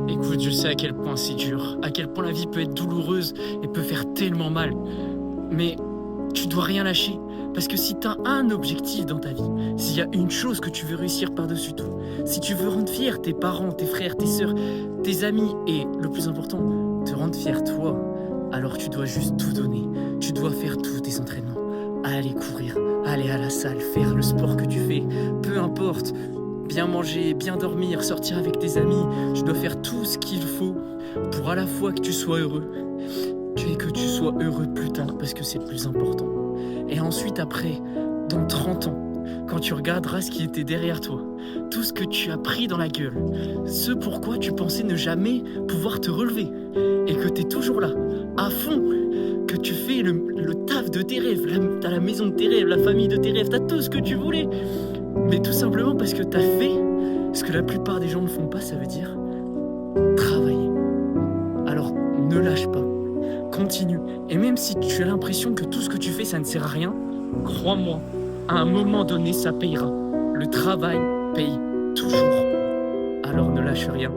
Écoute, je sais à quel point c'est dur, à quel point la vie peut être douloureuse et peut faire tellement mal. Mais tu dois rien lâcher. Parce que si tu as un objectif dans ta vie, s'il y a une chose que tu veux réussir par-dessus tout, si tu veux rendre fiers tes parents, tes frères, tes sœurs, tes amis et, le plus important, te rendre fier toi, alors tu dois juste tout donner. Tu dois faire tous tes entraînements. Aller courir, aller à la salle, faire le sport que tu fais, peu importe. Bien manger, bien dormir, sortir avec tes amis. Tu dois faire tout ce qu'il faut pour à la fois que tu sois heureux et que tu sois heureux plus tard parce que c'est le plus important. Et ensuite, après, dans 30 ans, quand tu regarderas ce qui était derrière toi, tout ce que tu as pris dans la gueule, ce pourquoi tu pensais ne jamais pouvoir te relever, et que tu es toujours là, à fond, que tu fais le taf de tes rêves, t'as la maison de tes rêves, la famille de tes rêves, t'as tout ce que tu voulais, mais tout simplement parce que t'as fait ce que la plupart des gens ne font pas, ça veut dire travailler. Alors, ne lâche pas. Continue. Et même si tu as l'impression que tout ce que tu fais, ça ne sert à rien, crois-moi, à un moment donné, ça payera. Le travail paye toujours. Alors ne lâche rien.